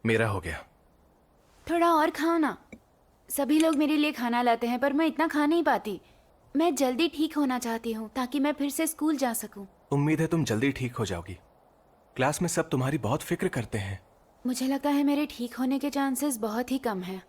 मेरा हो गया। थोड़ा और खाओ ना। सभी लोग मेरे लिए खाना लाते हैं पर मैं इतना खा नहीं पाती। मैं जल्दी ठीक होना चाहती हूँ ताकि मैं फिर से स्कूल जा सकूँ। उम्मीद है तुम जल्दी ठीक हो जाओगी। क्लास में सब तुम्हारी बहुत फिक्र करते हैं। मुझे लगता है मेरे ठीक होने के चांसेस बहुत ही कम हैं।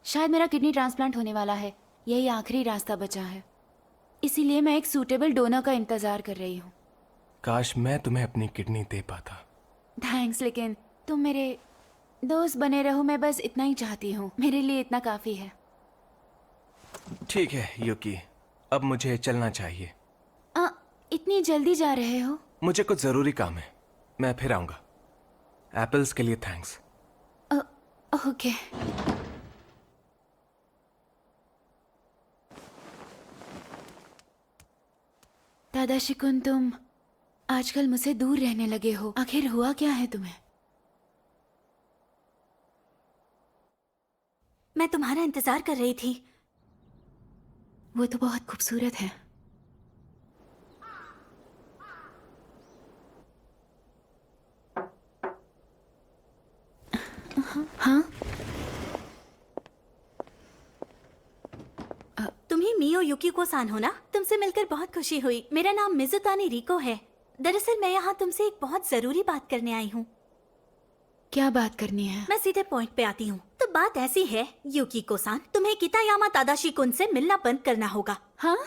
शायद मेरा किडनी ट्रांसप्लांट होने वाला है। यही आखिरी रास्ता बचा है, इसीलिए मैं एक सूटेबल डोनर का इंतजार कर रही हूँ। काश मैं तुम्हें अपनी किडनी दे पाता। थैंक्स, लेकिन तुम मेरे दोस्त बने रहो, मैं बस इतना ही चाहती हूँ। मेरे लिए इतना काफी है। ठीक है यूकी, अब मुझे चलना चाहिए। इतनी जल्दी जा रहे हो? मुझे कुछ जरूरी काम है, मैं फिर आऊंगा। एप्पल्स के लिए थैंक्स। ओके। दादाशी-कुन, तुम आजकल मुझसे दूर रहने लगे हो। आखिर हुआ क्या है तुम्हें? मैं तुम्हारा इंतजार कर रही थी। वो तो बहुत खूबसूरत है। हाँ? तुम ही मियो युकिको-सान हो ना? तुमसे मिलकर बहुत खुशी हुई। मेरा नाम मिजुतानी रिको है। दरअसल मैं यहाँ तुमसे एक बहुत जरूरी बात करने आई हूँ। क्या बात करनी है? मैं सीधे पॉइंट पे आती हूँ। तो बात ऐसी है युकिको-सान, तुम्हें कितायामा तादाशी-कुन से मिलना बंद करना होगा। हाँ?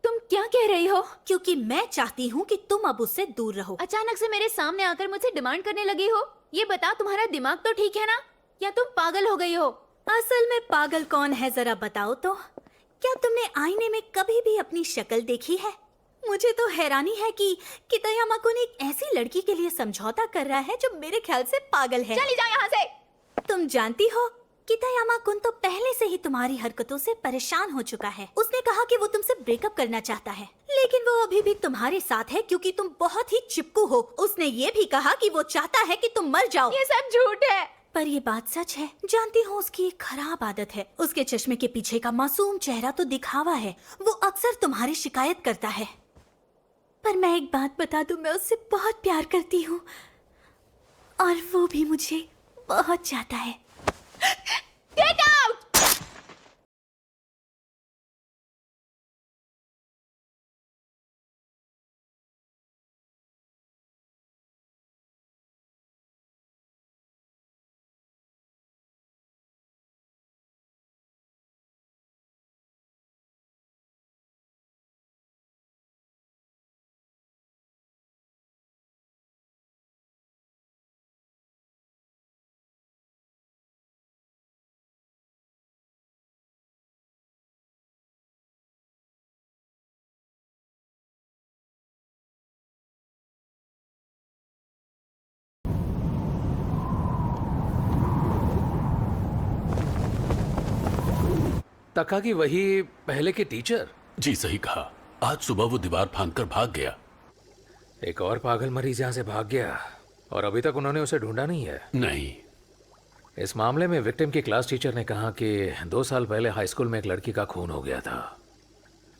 तुम क्या कह रही हो? क्योंकि मैं चाहती हूँ कि तुम अब उससे दूर रहो। अचानक से मेरे सामने आकर मुझसे डिमांड करने लगी हो? ये बता, तुम्हारा दिमाग तो ठीक है ना, या तुम पागल हो गई हो? असल में पागल कौन है जरा बताओ तो। क्या तुमने आईने में कभी भी अपनी शक्ल देखी है? मुझे तो हैरानी है कि कितायामा कुन एक ऐसी लड़की के लिए समझौता कर रहा है जो मेरे ख्याल से पागल है। चली जाओ यहाँ से। तुम जानती हो, कितायामा कुन तो पहले से ही तुम्हारी हरकतों से परेशान हो चुका है। उसने कहा कि वो तुमसे ब्रेकअप करना चाहता है, लेकिन वो अभी भी तुम्हारे साथ है क्योंकि तुम बहुत ही चिपकू हो। उसने ये भी कहा कि वो चाहता है कि तुम मर जाओ। ये सब झूठ है। पर ये बात सच है। जानती हो, उसकी एक खराब आदत है। उसके चश्मे के पीछे का मासूम चेहरा तो दिखावा है। वो अक्सर तुम्हारी शिकायत करता है। पर मैं एक बात बता दूं, मैं उससे बहुत प्यार करती हूँ और वो भी मुझे बहुत चाहता है। Get out! तकागी वही पहले के टीचर? जी सही कहा। आज सुबह वो दीवार फांदकर भाग गया। एक और पागल मरीज यहाँ से भाग गया और अभी तक उन्होंने उसे ढूंढा नहीं है। नहीं। इस मामले में विक्टिम की क्लास टीचर ने कहा कि 2 साल पहले हाई स्कूल में एक लड़की का खून हो गया था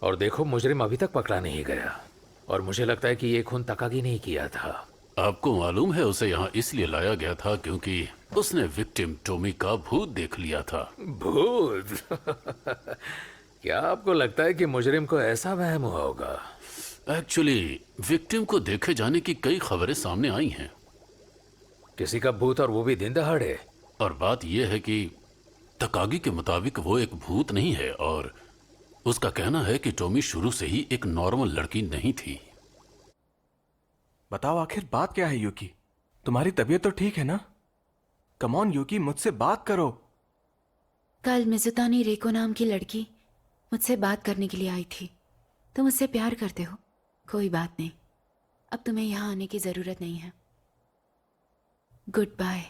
और देखो, मुजरिम अभी तक पकड़ा नहीं गया। और मुझे लगता है कि ये खून तकागी ने ही किया था। आपको मालूम है उसे यहाँ इसलिए लाया गया था क्योंकि उसने विक्टिम टोमी का भूत देख लिया था। भूत? क्या आपको लगता है कि मुजरिम को ऐसा वहम हुआ होगा? एक्चुअली विक्टिम को देखे जाने की कई खबरें सामने आई हैं। किसी का भूत, और वो भी दिन दहाड़े? और बात यह है कि तकागी के मुताबिक वो एक भूत नहीं है और उसका कहना है कि टोमी शुरू से ही एक नॉर्मल लड़की नहीं थी। बताओ आखिर बात क्या है यूकी? तुम्हारी तबीयत तो ठीक है ना? कम ऑन यूकी, मुझसे बात करो। कल मिजुतानी रेको नाम की लड़की मुझसे बात करने के लिए आई थी। तुम मुझसे प्यार करते हो, कोई बात नहीं। अब तुम्हें यहाँ आने की जरूरत नहीं है। Goodbye.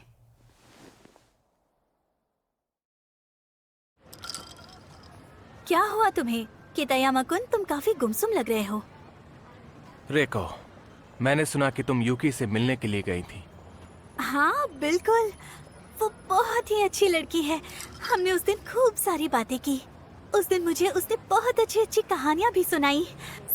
क्या हुआ तुम्हें? कितायामा कुन, तुम काफी गुमसुम लग रहे हो। रेको, मैंने सुना कि तुम यूकी से मिलने के लिए गई थी। हाँ बिल्कुल, वो बहुत ही अच्छी लड़की है। हमने उस दिन खूब सारी बातें की। उस दिन मुझे उसने बहुत अच्छी अच्छी कहानियाँ भी सुनाई।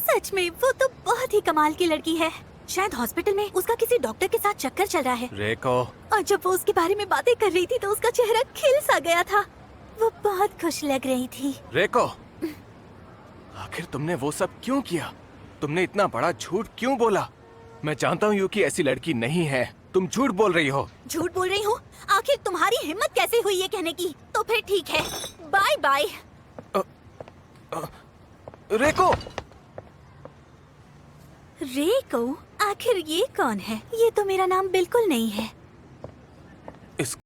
सच में वो तो बहुत ही कमाल की लड़की है। शायद हॉस्पिटल में उसका किसी डॉक्टर के साथ चक्कर चल रहा है। रेको, और जब वो उसके बारे में बातें कर रही थी तो उसका चेहरा खिल सा गया था। वो बहुत खुश लग रही थी। रेको, आखिर तुमने वो सब क्यों किया? तुमने इतना बड़ा झूठ क्यों बोला? मैं जानता हूँ यूकी ऐसी लड़की नहीं है। तुम झूठ बोल रही हो। झूठ बोल रही हूँ? आखिर तुम्हारी हिम्मत कैसे हुई ये कहने की? तो फिर ठीक है, बाय बाय। रेको, रेको? आखिर ये कौन है? ये तो मेरा नाम बिल्कुल नहीं है। इस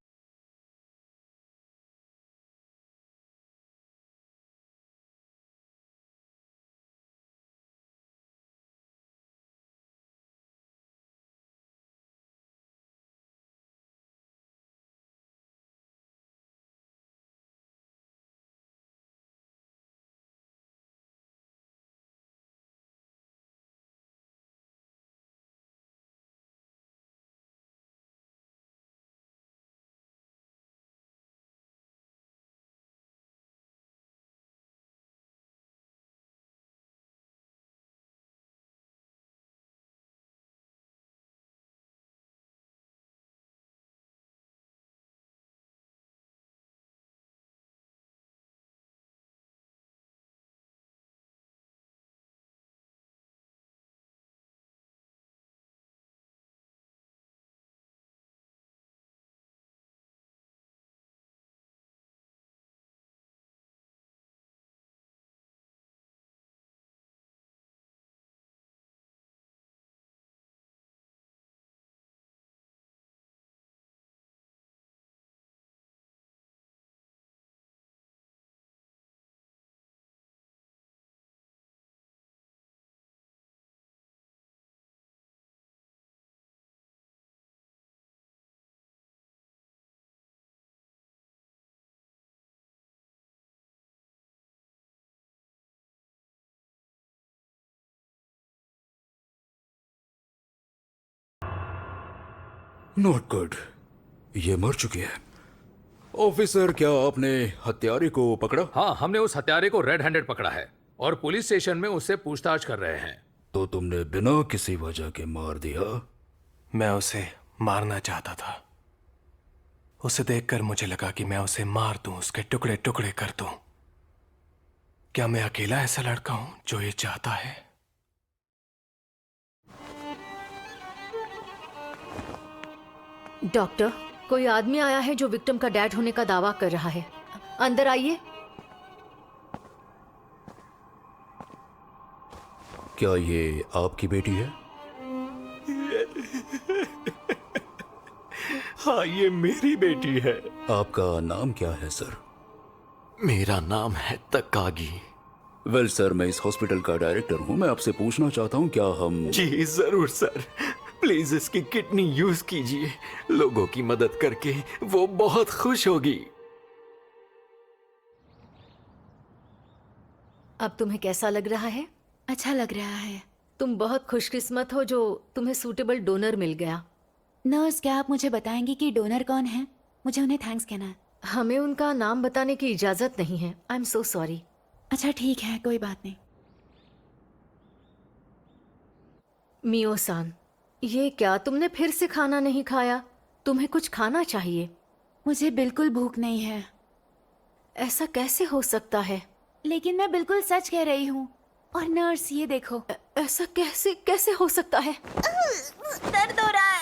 नॉट गुड। ये मर चुकी है। ऑफिसर, क्या आपने हत्यारे को पकड़ा? हाँ, हमने उस हत्यारे को रेड हैंडेड पकड़ा है और पुलिस स्टेशन में उससे पूछताछ कर रहे हैं। तो तुमने बिना किसी वजह के मार दिया? मैं उसे मारना चाहता था। उसे देखकर मुझे लगा कि मैं उसे मार दूं, उसके टुकड़े टुकड़े कर दूं। क्या मैं अकेला ऐसा लड़का हूं जो ये चाहता है? डॉक्टर, कोई आदमी आया है जो विक्टिम का डैड होने का दावा कर रहा है। अंदर आइए। क्या ये आपकी बेटी है? हाँ, ये मेरी बेटी है। आपका नाम क्या है सर? मेरा नाम है तकागी। वेल सर, मैं इस हॉस्पिटल का डायरेक्टर हूँ। मैं आपसे पूछना चाहता हूँ, क्या हम... जी जरूर सर, प्लीज इसकी किडनी यूज कीजिए। लोगों की मदद करके वो बहुत खुश होगी। अब तुम्हें कैसा लग रहा है? अच्छा लग रहा है। तुम बहुत खुशकिस्मत हो जो तुम्हें सूटेबल डोनर मिल गया। नर्स, क्या आप मुझे बताएंगी कि डोनर कौन है? मुझे उन्हें थैंक्स कहना है। हमें उनका नाम बताने की इजाजत नहीं है। I am so sorry. अच्छा ठीक है, कोई बात नहीं। मियो-सान, ये क्या तुमने फिर से खाना नहीं खाया? तुम्हें कुछ खाना चाहिए। मुझे बिल्कुल भूख नहीं है। ऐसा कैसे हो सकता है? लेकिन मैं बिल्कुल सच कह रही हूँ। और नर्स, ये देखो। ऐसा कैसे कैसे हो सकता है? दर्द हो रहा